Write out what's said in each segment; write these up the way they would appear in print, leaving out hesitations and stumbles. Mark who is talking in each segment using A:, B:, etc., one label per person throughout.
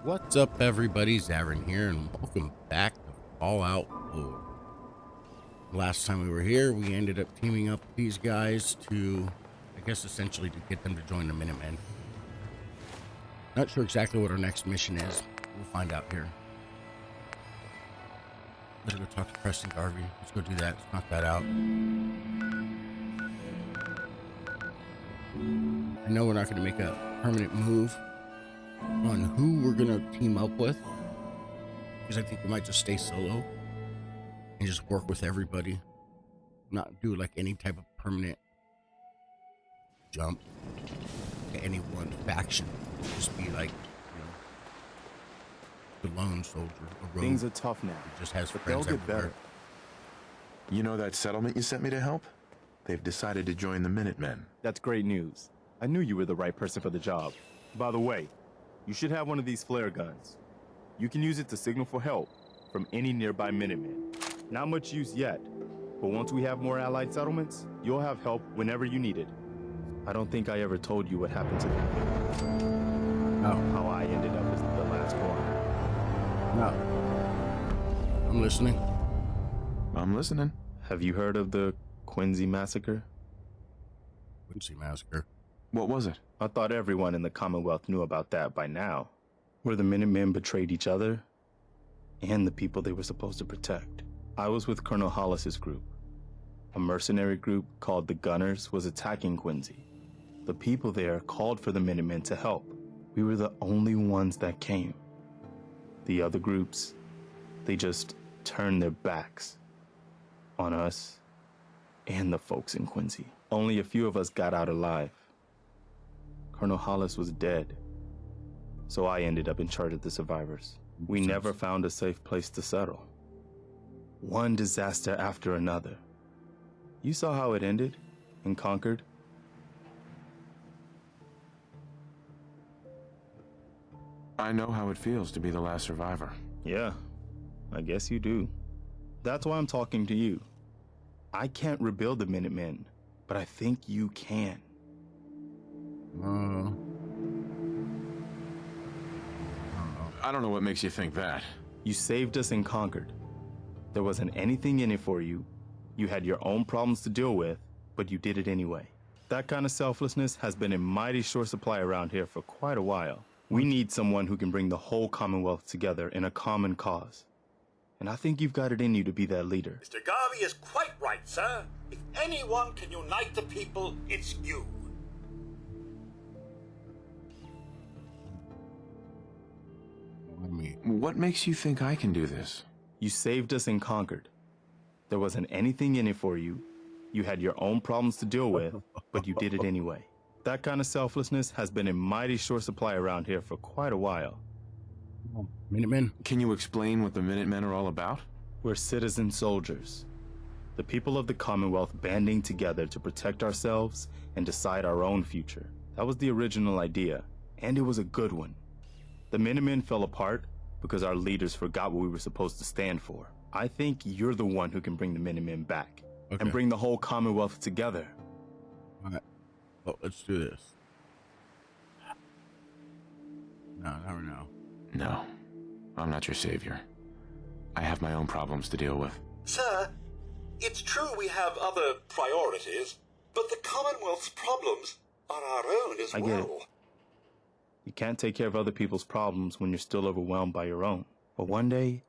A: What's up, everybody? Xavrun here, and welcome back to Fallout 4. Last time we were here, we ended up teaming up with these guys to, I guess, essentially to get them to join the Minutemen. Not sure exactly what our next mission is. We'll find out here. Better go talk to Preston Garvey. Let's go do that. Let's knock that out. I know we're not going to make a permanent move on who we're going to team up with, because I think we might just stay solo and just work with everybody. Not do like any type of permanent jump to any one faction. Just be like, the lone soldier.
B: Things are tough now.
A: He just has
B: but
A: friends
B: they'll get
A: everywhere.
B: better.
C: You know that settlement you sent me to help? They've decided to join the Minutemen.
B: That's great news. I knew you were the right person for the job. By the way, you should have one of these flare guns. You can use it to signal for help from any nearby Minutemen. Not much use yet, but once we have more allied settlements, you'll have help whenever you need it. I don't think I ever told you what happened to me.
A: No.
B: How I ended up as the last one.
A: No. I'm listening.
C: I'm listening.
B: Have you heard of the Quincy massacre?
A: Quincy massacre.
C: What was it?
B: I thought everyone in the Commonwealth knew about that by now. Where the Minutemen betrayed each other and the people they were supposed to protect. I was with Colonel Hollis's group. A mercenary group called the Gunners was attacking Quincy. The people there called for the Minutemen to help. We were the only ones that came. The other groups, they just turned their backs on us and the folks in Quincy. Only a few of us got out alive. Colonel Hollis was dead, so I ended up in charge of the survivors. We never found a safe place to settle. One disaster after another. You saw how it ended in Concord?
C: I know how it feels to be the last survivor.
B: Yeah, I guess you do. That's why I'm talking to you. I can't rebuild the Minutemen, but I think you can.
C: I don't know what makes you think that.
B: You saved us in Concord. There wasn't anything in it for you. You had your own problems to deal with, but you did it anyway. That kind of selflessness has been in mighty short supply around here for quite a while. We need someone who can bring the whole Commonwealth together in a common cause. And I think you've got it in you to be that leader.
D: Mr. Garvey is quite right, sir. If anyone can unite the people, it's you.
C: What makes you think I can do this?
B: You saved us in Concord. There wasn't anything in it for you. You had your own problems to deal with, but you did it anyway. That kind of selflessness has been in mighty short supply around here for quite a while.
A: Minutemen?
C: Can you explain what the Minutemen are all about?
B: We're citizen soldiers. The people of the Commonwealth banding together to protect ourselves and decide our own future. That was the original idea, and it was a good one. The Minutemen fell apart because our leaders forgot what we were supposed to stand for. I think you're the one who can bring the Minutemen back and bring the whole Commonwealth together.
A: All right. Well, let's do this. No, never know.
C: No, I'm not your savior. I have my own problems to deal with.
D: Sir, it's true we have other priorities, but the Commonwealth's problems are our own as
B: I
D: well.
B: get it. You can't take care of other people's problems when you're still overwhelmed by your own. But one day,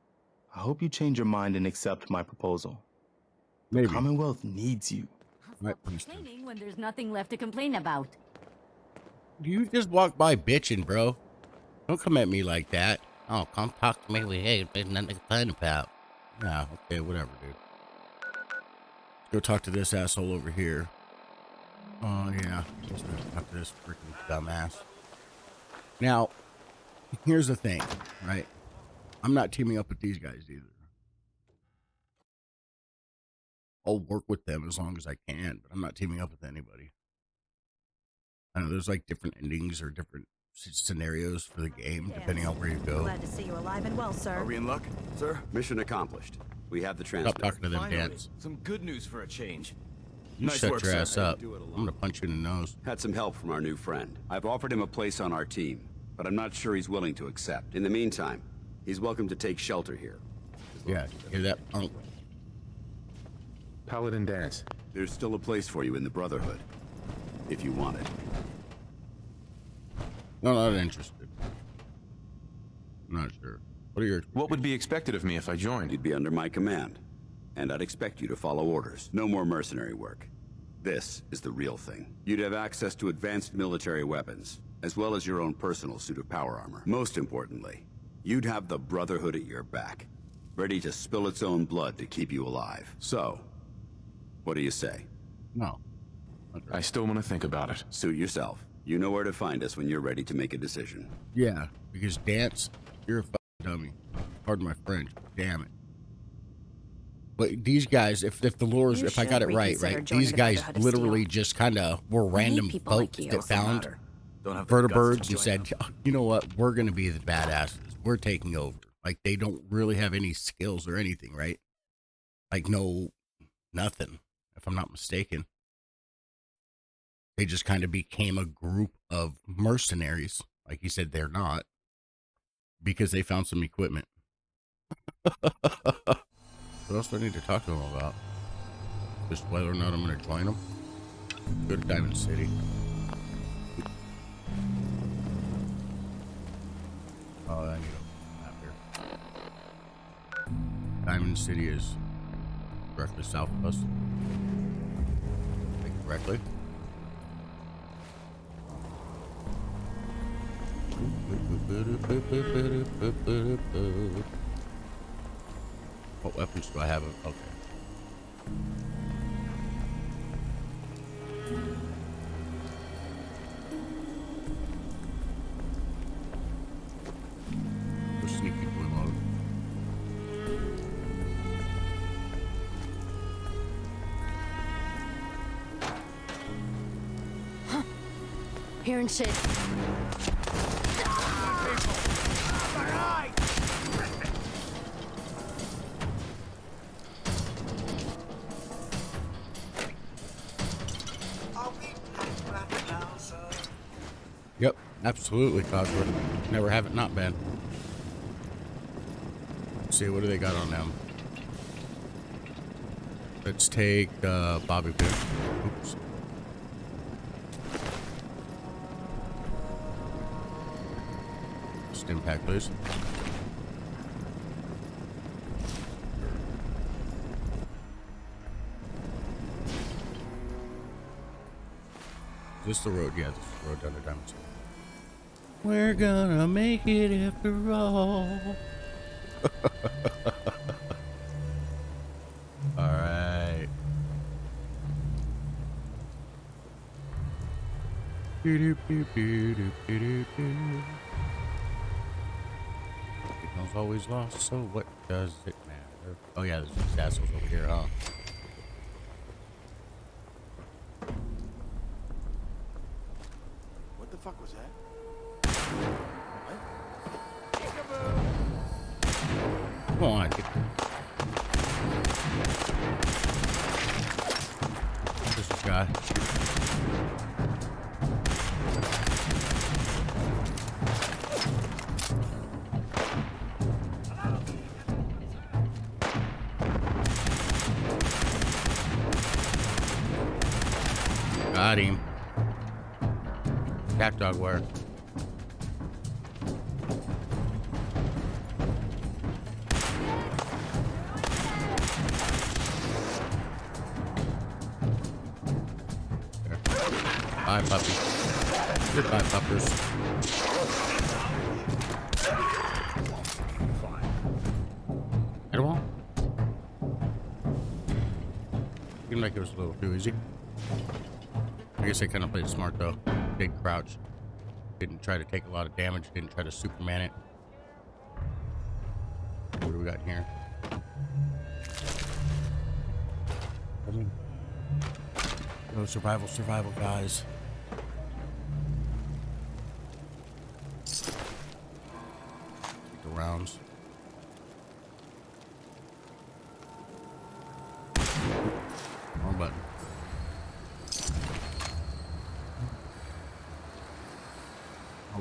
B: I hope you change your mind and accept my proposal.
A: Maybe.
B: The Commonwealth needs you.
A: Right,
E: Complaining when there's nothing left to complain about.
A: you just walk by bitching, bro. Don't come at me like that. Oh, come talk to me. Hey, there's nothing to complain about. Yeah, okay, whatever, dude. Let's go talk to this asshole over here. Oh, yeah. Let's go talk to this freaking dumbass. Now, here's the thing, right? I'm not teaming up with these guys either. I'll work with them as long as I can, but I'm not teaming up with anybody. I know there's like different endings or different scenarios for the game, depending on where you go.
F: Glad to see you alive and well, sir.
G: Are we in luck, sir?
H: Mission accomplished. We have the
A: Stop
H: transmitter.
A: talking to them,
G: Finally,
A: Dance.
G: some good news for a change.
A: You
G: Nice
A: shut
G: work,
A: your
G: sir.
A: ass
G: I
A: up.
G: didn't do it alone.
A: I'm gonna punch you in the nose.
H: Had some help from our new friend. I've offered him a place on our team. but I'm not sure he's willing to accept. In the meantime, he's welcome to take shelter here.
A: Yeah, hear that punk?
C: Paladin dance.
H: There's still a place for you in the Brotherhood, if you want it.
A: No, not interested. I'm not sure. What are your
C: What would be expected of me if I joined?
H: You'd be under my command, and I'd expect you to follow orders. No more mercenary work. This is the real thing. You'd have access to advanced military weapons, as well as your own personal suit of power armor. Most importantly, you'd have the Brotherhood at your back, ready to spill its own blood to keep you alive. So, what do you say?
A: No.
C: I still want to think about it.
H: Suit yourself. You know where to find us when you're ready to make a decision.
A: Yeah, because Dance, you're a fucking dummy. Pardon my French. Damn it. But these guys, if the lures, if I got it right, these guys literally just kind of were random folks that found vertebrates and said, "Oh, you know what, we're going to be the badasses. We're taking over." Like, they don't really have any skills or anything, right? Like, no, nothing, if I'm not mistaken. They just kind of became a group of mercenaries. Like you said, they're not. Because they found some equipment. What else do I need to talk to them about? Just whether or not I'm going to join them? Go to Diamond City. Oh, I need a map here. Diamond City is directly south of us. Think correctly. What weapons do I have? Okay. Go sneaky blue mode.
E: Hearing shit.
A: Yep, absolutely, Cosworth. Never have it not been. Let's see, what do they got on them? Let's take Bobby Pin. Oops. Stim pack, please. Is this the road? Yeah, this is the road down to Diamond City. We're gonna make it after all. Alright. Signal's always lost, so what does it matter? Oh yeah, there's these assholes over here, huh?
G: What the fuck was that?
A: Come on. This guy. Got him. Cat dog where? Bye, puppy. Goodbye, puppers. Hit 'em all? Seemed like it was a little too easy. I guess I kind of played smart though. Didn't crouch. Didn't try to take a lot of damage. Didn't try to Superman it. What do we got here? Oh, survival, survival, guys. Take the rounds. Wrong button.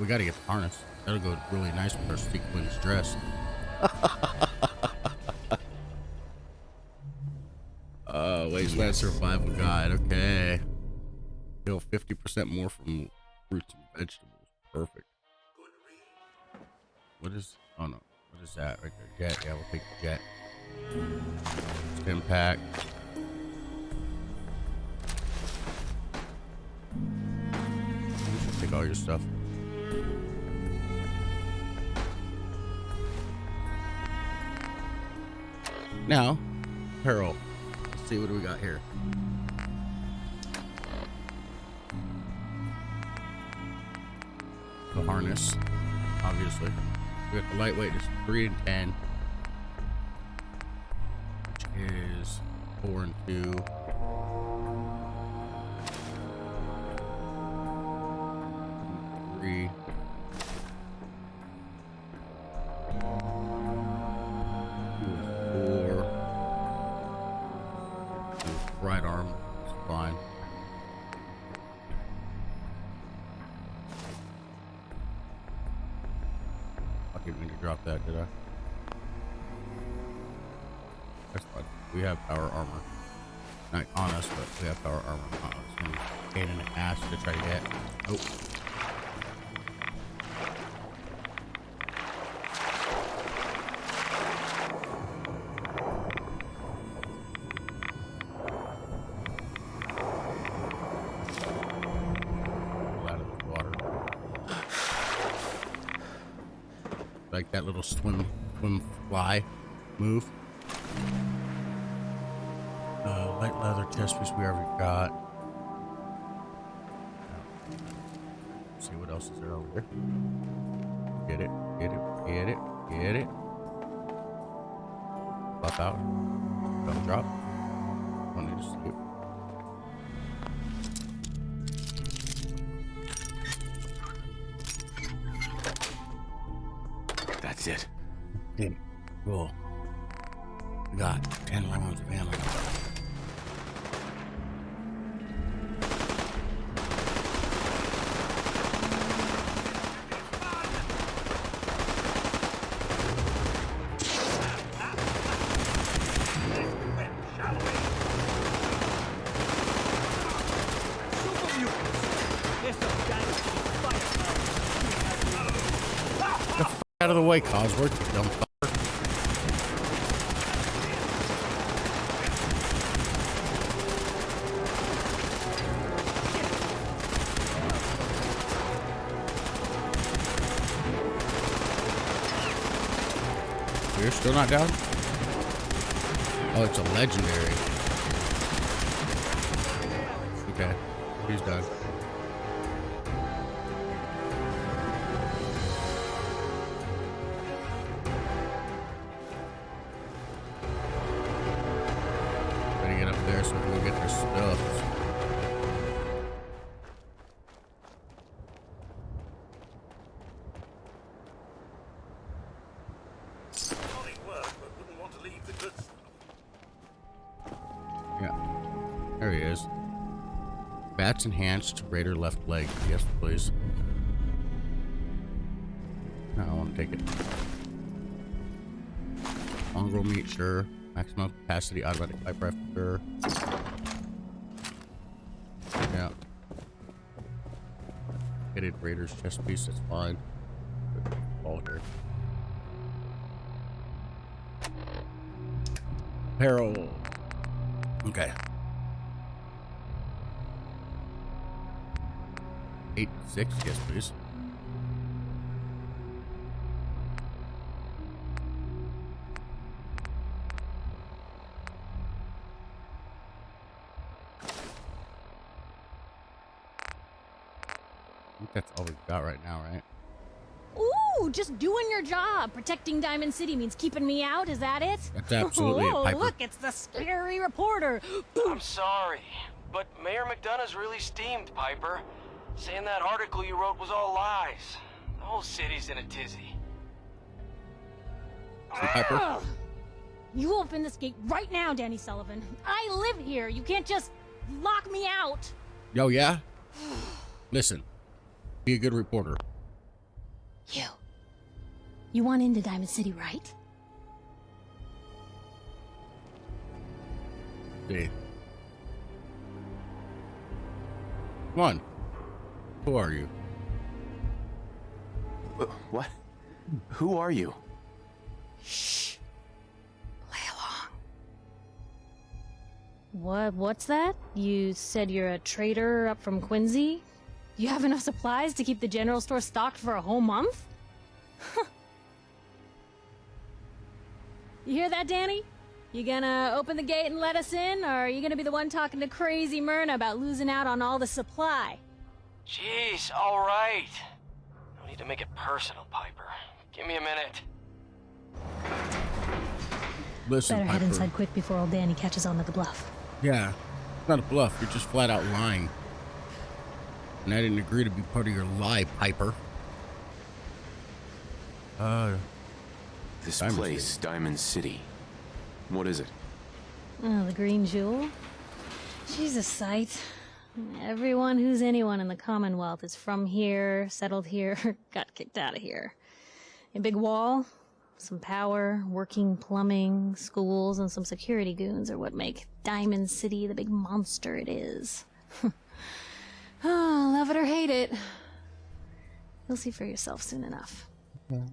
A: we gotta get the harness. That'll go really nice with our sequins dress. Wasteland survival guide. Okay. Heal 50% more from fruits and vegetables. Perfect. What is? Oh no. What is that right there? Jet. Yeah, we'll take the jet. Stim pack. Take all your stuff. Now, apparel. Let's see what do we got here. The harness, obviously. We got the lightweight is 3 and 10, which is 4 and 2. 3. Right arm is fine. I didn't mean to drop that, did I? That's fine. We have power armor. Not on us, but we have power armor on us. And pain in the ass to try to get. Oh. Like that little swim fly move. Light leather chest piece we already got. Let's see what else is there over here. Get it, get it, get it, get it. Buff out. Don't drop. Don't need to sleep.
C: That's it.
A: Yeah. Cool. We got 10 rounds of ammo. Out of the way, Cosworth, you dumb fucker. You're still not down? Oh, it's a legendary. Okay, he's done. So we can get their stuff. Yeah, there he is. Bats enhanced, Raider left leg. Yes, please. No, I want to take it. Mongrel meat, sure. Maximum capacity, automatic pipe rifle, sure. Yeah. Hitted Raider's chest piece, that's fine. Ball here. Apparel. Okay. 8 and 6, yes please. I think that's all we've got right now, right?
E: Ooh, just doing your job. Protecting Diamond City means keeping me out, is that it?
A: That's absolutely it, Piper.
E: Look, it's the scary reporter.
F: I'm sorry, but Mayor McDonough's really steamed, Piper. Saying that article you wrote was all lies. The whole city's in a tizzy.
A: See, Piper?
E: You open this gate right now, Danny Sullivan. I live here. You can't just lock me out.
A: Yo, yeah? Listen, be a good reporter.
E: You want into Diamond City, right?
A: Dude. Come on. Who are you?
C: What? Who are you?
E: Shh. Play along. What's that? You said you're a trader up from Quincy? You have enough supplies to keep the general store stocked for a whole month? You hear that, Danny? You gonna open the gate and let us in, or are you gonna be the one talking to crazy Myrna about losing out on all the supply?
F: Jeez, all right. No need to make it personal, Piper. Give me a minute.
A: Listen,
E: Better head
A: Piper.
E: inside quick before old Danny catches on to the bluff.
A: Yeah, it's not a bluff. You're just flat out lying. And I didn't agree to be part of your lie, Piper.
C: This
A: Diamond
C: place, Diamond City. What is it?
E: Oh, the Green Jewel? She's a sight. Everyone who's anyone in the Commonwealth is from here, settled here, got kicked out of here. A big wall, some power, working plumbing, schools, and some security goons are what make Diamond City the big monster it is. Oh, love it or hate it. You'll see for yourself soon enough.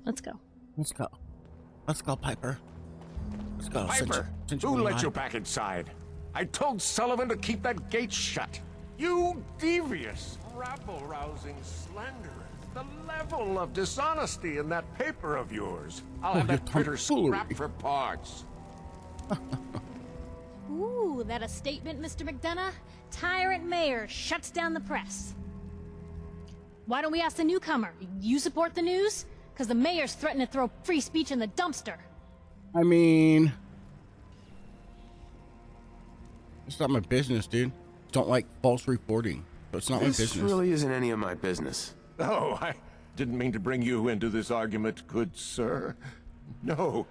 E: Let's go.
A: Let's go. Let's go, Piper. Let's go.
I: Piper, who let you back inside? I told Sullivan to keep that gate shut. You devious, rabble-rousing slanderer. The level of dishonesty in that paper of yours. I'll have that printer scrapped for parts.
E: Ooh, that a statement, Mr. McDonough? Tyrant mayor shuts down the press. Why don't we ask the newcomer? You support the news? Because the mayor's threatening to throw free speech in the dumpster.
A: I mean, it's not my business, dude. Don't like false reporting. So it's not my business.
C: This really isn't any of my business.
I: Oh, I didn't mean to bring you into this argument, good sir. No.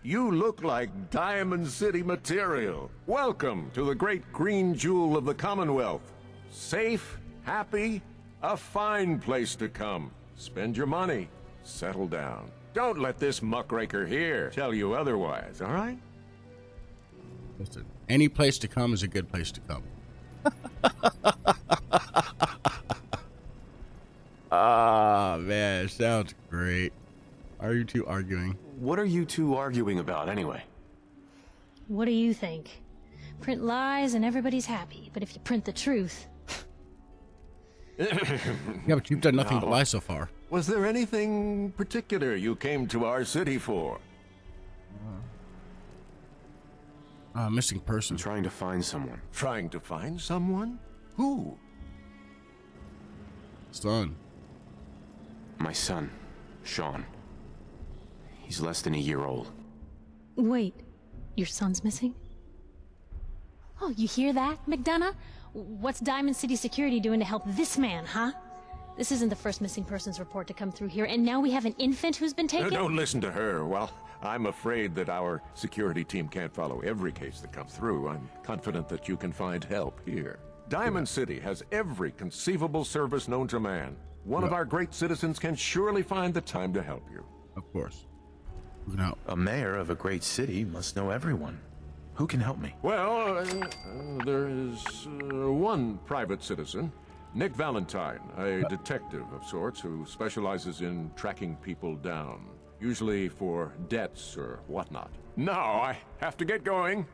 I: You look like Diamond City material. Welcome to the great green jewel of the Commonwealth. Safe, happy, a fine place to come. Spend your money. Settle down. Don't let this muckraker here tell you otherwise, all right?
A: Listen, any place to come is a good place to come. Ah, man, sounds great. Are you two arguing?
C: What are you two arguing about, anyway?
E: What do you think? Print lies and everybody's happy, but if you print the truth...
A: Yeah, but you've done nothing but lie so far.
I: Was there anything particular you came to our city for?
A: Missing person.
C: I'm trying to find someone.
I: Trying to find someone? Who?
A: Son.
C: My son, Sean. He's less than a year old.
E: Wait, your son's missing? Oh, you hear that, McDonough? What's Diamond City Security doing to help this man, huh? This isn't the first missing persons report to come through here, and now we have an infant who's been taken?
I: Don't listen to her. Well, I'm afraid that our security team can't follow every case that comes through. I'm confident that you can find help here. Diamond City has every conceivable service known to man. One of our great citizens can surely find the time to help you.
A: Of course. No.
C: A mayor of a great city must know everyone. Who can help me?
I: Well, there is one private citizen, Nick Valentine, a detective of sorts who specializes in tracking people down, usually for debts or whatnot. Now I have to get going.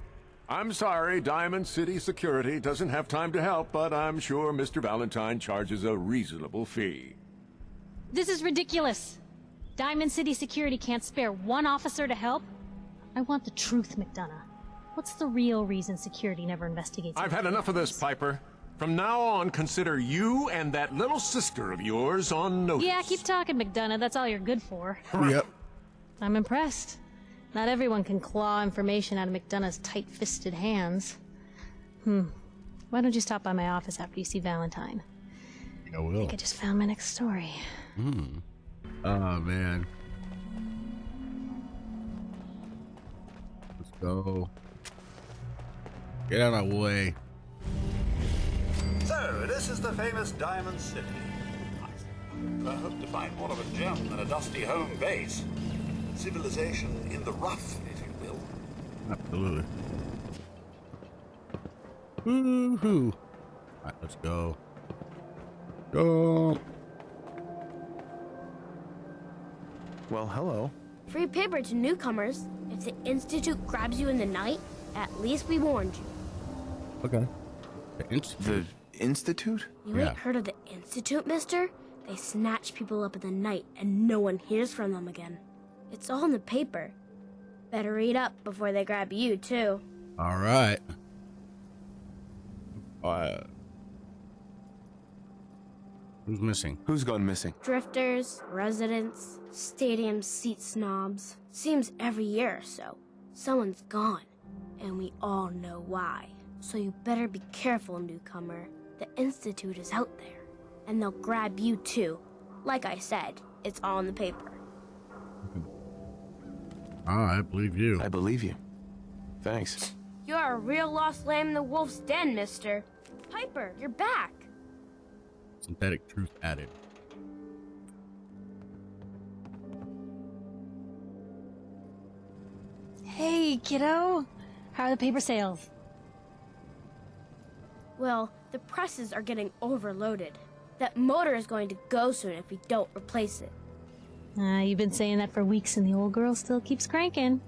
I: I'm sorry, Diamond City Security doesn't have time to help, but I'm sure Mr. Valentine charges a reasonable fee.
E: This is ridiculous. Diamond City Security can't spare one officer to help? I want the truth, McDonough. What's the real reason security never investigates?
I: I've had enough of this, Piper. From now on, consider you and that little sister of yours on notice.
E: Yeah, keep talking, McDonough. That's all you're good for.
A: Yep.
E: I'm impressed. Not everyone can claw information out of McDonough's tight-fisted hands. Why don't you stop by my office after you see Valentine?
A: I will.
E: I think I just found my next story.
A: Oh, man. Let's go. Get out of our way.
D: So, this is the famous Diamond City. I hope to find more of a gem than a dusty home base. Civilization in the rough, if you will.
A: Absolutely. Woohoo! Alright, let's go. Go!
C: Well, hello.
J: Free paper to newcomers. If the Institute grabs you in the night, at least we warned you.
A: Okay. The Institute.
C: The Institute?
J: You ain't heard of the Institute, mister? They snatch people up in the night and no one hears from them again. It's all in the paper. Better read up before they grab you, too.
A: Alright. Who's missing?
C: Who's gone missing?
J: Drifters, residents, stadium seat snobs. Seems every year or so, someone's gone. And we all know why. So you better be careful, newcomer. The Institute is out there. And they'll grab you too. Like I said, it's all in the paper.
A: I believe you.
C: I believe you. Thanks.
J: You're a real lost lamb in the wolf's den, mister. Piper, you're back.
A: Synthetic truth added.
E: Hey, kiddo. How are the paper sales?
J: Well, the presses are getting overloaded. That motor is going to go soon if we don't replace it.
E: You've been saying that for weeks and the old girl still keeps cranking.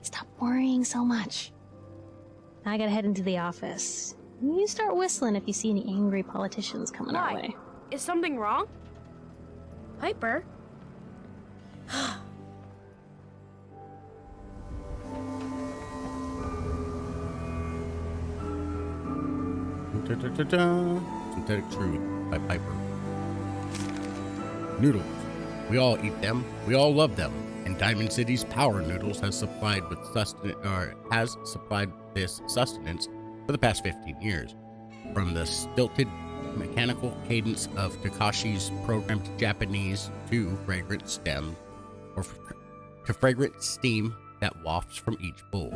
E: Stop worrying so much. I gotta head into the office. You start whistling if you see any angry politicians coming our way.
J: Is something wrong? Piper?
A: Synthetic truth by Piper. Noodles. We all eat them. We all love them. And Diamond City's Power Noodles has supplied this sustenance for the past 15 years. From the stilted mechanical cadence of Takashi's programmed Japanese to fragrant steam that wafts from each bowl,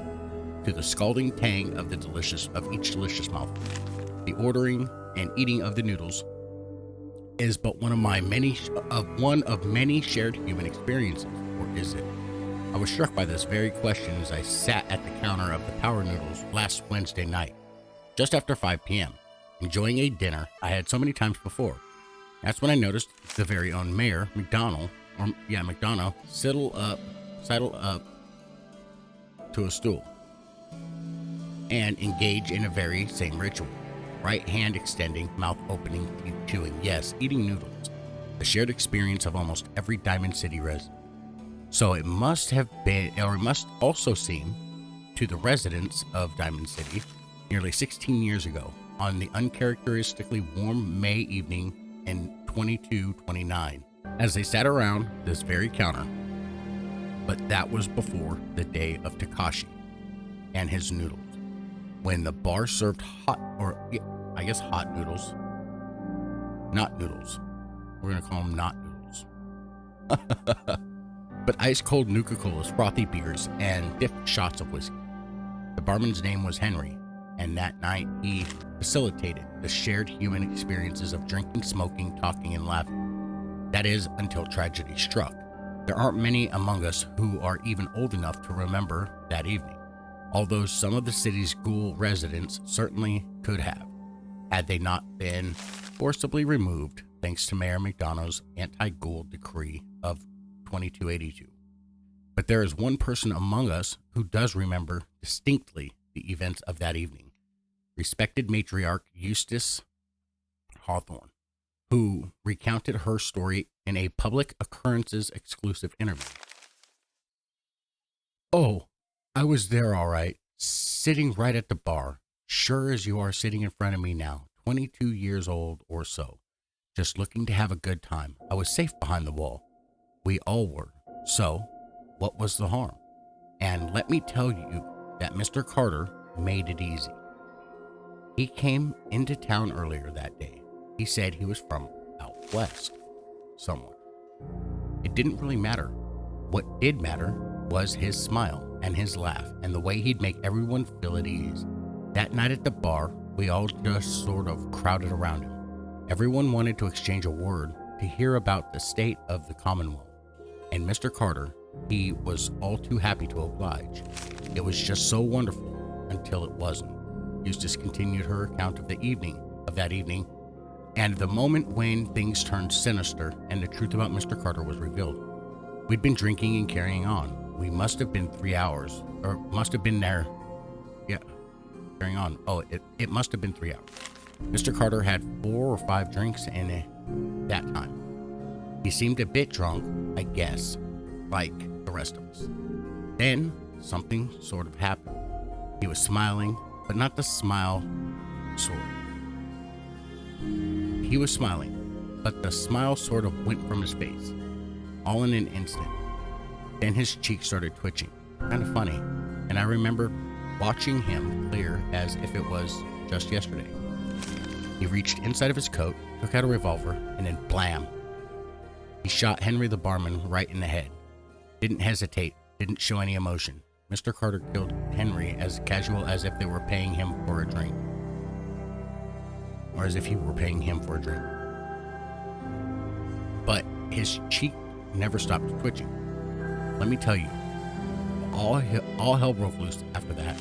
A: to the scalding tang of each delicious mouthful. The ordering and eating of the noodles is but one of many shared human experiences, or is it? I was struck by this very question as I sat at the counter of the Power Noodles last Wednesday night, just after 5 p.m., enjoying a dinner I had so many times before. That's when I noticed the very own Mayor McDonald sidle up to a stool and engage in a very same ritual. Right hand extending, mouth opening, teeth chewing. Yes, eating noodles. The shared experience of almost every Diamond City resident. So it must have been, or it must also seem, to the residents of Diamond City, nearly 16 years ago, on the uncharacteristically warm May evening in 2229, as they sat around this very counter. But that was before the day of Takashi and his noodles, when the bar served hot noodles. Not noodles. We're going to call them not noodles. But ice-cold Nuka-Colas, frothy beers, and dipped shots of whiskey. The barman's name was Henry, and that night he facilitated the shared human experiences of drinking, smoking, talking, and laughing. That is, until tragedy struck. There aren't many among us who are even old enough to remember that evening, although some of the city's ghoul residents certainly could have, had they not been forcibly removed thanks to Mayor McDonough's anti-ghoul decree of 2282. But there is one person among us who does remember distinctly the events of that evening. Respected matriarch Eustace Hawthorne, who recounted her story in a public occurrences exclusive interview. "Oh, I was there all right, sitting right at the bar, sure as you are sitting in front of me now, 22 years old or so, just looking to have a good time. I was safe behind the wall. We all were. So, what was the harm? And let me tell you that Mr. Carter made it easy. He came into town earlier that day. He said he was from out west, somewhere. It didn't really matter. What did matter was his smile and his laugh and the way he'd make everyone feel at ease. That night at the bar, we all just sort of crowded around him. Everyone wanted to exchange a word, to hear about the state of the Commonwealth. And Mr. Carter, he was all too happy to oblige. It was just so wonderful until it wasn't. Eustace continued her account of that evening, and the moment when things turned sinister and the truth about Mr. Carter was revealed. We'd been drinking and carrying on. We must have been 3 hours, or must have been there. Yeah, carrying on. Oh, it must have been 3 hours. Mr. Carter had 4 or 5 drinks in that time. He seemed a bit drunk, I guess, like the rest of us. Then something sort of happened. He was smiling, but not the smile sort. He was smiling, but the smile sort of went from his face, all in an instant. Then his cheeks started twitching, kind of funny, and I remember watching him clear as if it was just yesterday. He reached inside of his coat, took out a revolver, and then blam! He shot Henry the barman right in the head. Didn't hesitate, didn't show any emotion. Mr. Carter killed Henry as casual as if they were paying him for a drink. Or as if he were paying him for a drink. But his cheek never stopped twitching. Let me tell you, all hell broke loose after that.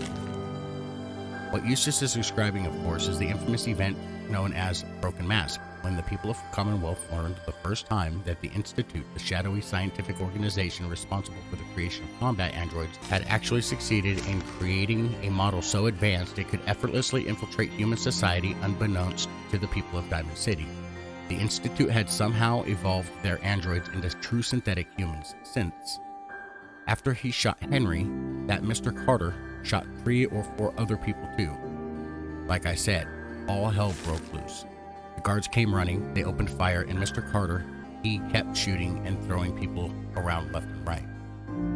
A: What Eustace is describing, of course, is the infamous event known as Broken Mask, when the people of Commonwealth learned the first time that the Institute, the shadowy scientific organization responsible for the creation of combat androids, had actually succeeded in creating a model so advanced it could effortlessly infiltrate human society unbeknownst to the people of Diamond City. The Institute had somehow evolved their androids into true synthetic humans since. After he shot Henry, that Mr. Carter shot 3 or 4 other people too. Like I said, all hell broke loose. The guards came running, they opened fire, and Mr. Carter, he kept shooting and throwing people around left and right.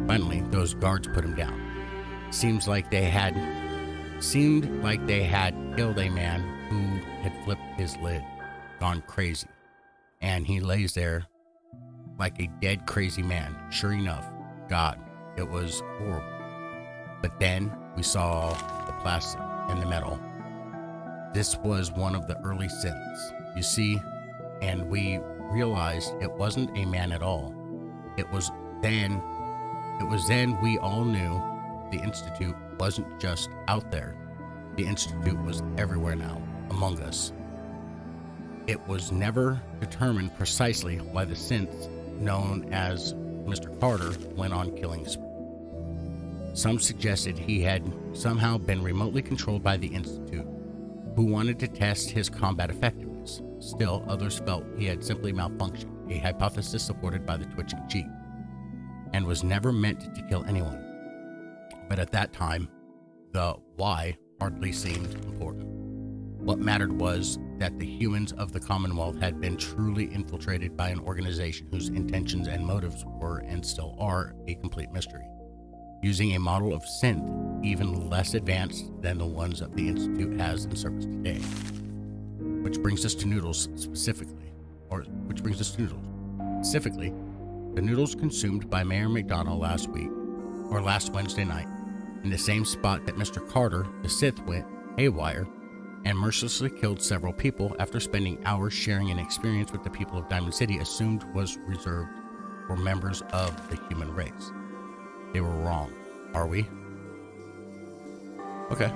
A: Finally, those guards put him down. Seemed like they had killed a man who had flipped his lid, gone crazy. And he lays there like a dead crazy man. Sure enough, God, it was horrible. But then we saw the plastic and the metal. This was one of the early synths, you see, and we realized it wasn't a man at all. It was then we all knew the Institute wasn't just out there. The Institute was everywhere now, among us. It was never determined precisely why the synths, known as Mr. Carter, went on killing spree. Some suggested he had somehow been remotely controlled by the Institute, who wanted to test his combat effectiveness. Still, others felt he had simply malfunctioned, a hypothesis supported by the twitching cheek, and was never meant to kill anyone. But at that time, the why hardly seemed important. What mattered was that the humans of the Commonwealth had been truly infiltrated by an organization whose intentions and motives were, and still are, a complete mystery. Using a model of synth even less advanced than the ones that the Institute has in service today. Which brings us to noodles specifically. Specifically, the noodles consumed by Mayor McDonald last Wednesday night, in the same spot that Mr. Carter, the Sith, went haywire and mercilessly killed several people after spending hours sharing an experience with the people of Diamond City assumed was reserved for members of the human race. They were wrong. Are we? Okay.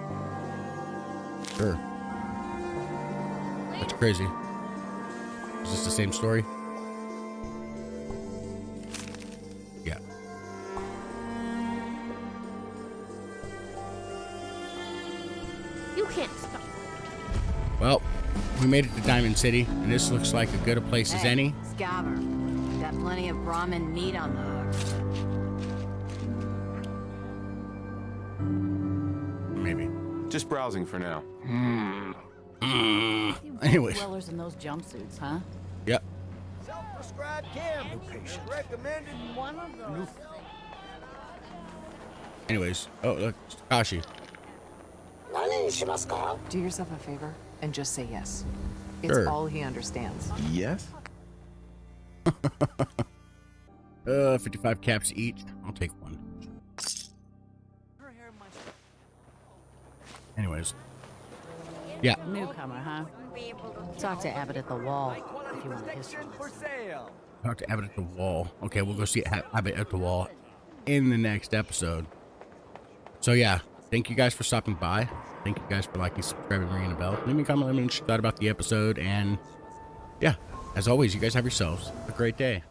A: Sure. That's crazy. Is this the same story? Yeah.
J: You can't stop.
A: Well, we made it to Diamond City, and this looks like as good a place as any.
K: Xavrun, got plenty of Brahmin meat on the hook.
A: Maybe.
C: Just browsing for now.
A: Anyways.
K: Dwellers in those jumpsuits, huh?
A: Yep.
G: Self-prescribed cam patient. Recommended one of those.
A: Anyways. Oh, look. It's Takashi.
L: Do yourself a favor and just say yes. It's
A: Sure.
L: all he understands.
C: Yes?
A: 55 caps each. I'll take one. Anyways. Yeah.
K: Newcomer, huh? Talk to Abbott at the wall.
L: if you want a history lesson.
A: Talk to Abbott at the wall. Okay, we'll go see Abbott at the wall in the next episode. So yeah, thank you guys for stopping by. Thank you guys for liking, subscribing, ringing the bell. Leave me a comment, let me know what you thought about the episode. And yeah, as always, you guys have yourselves a great day.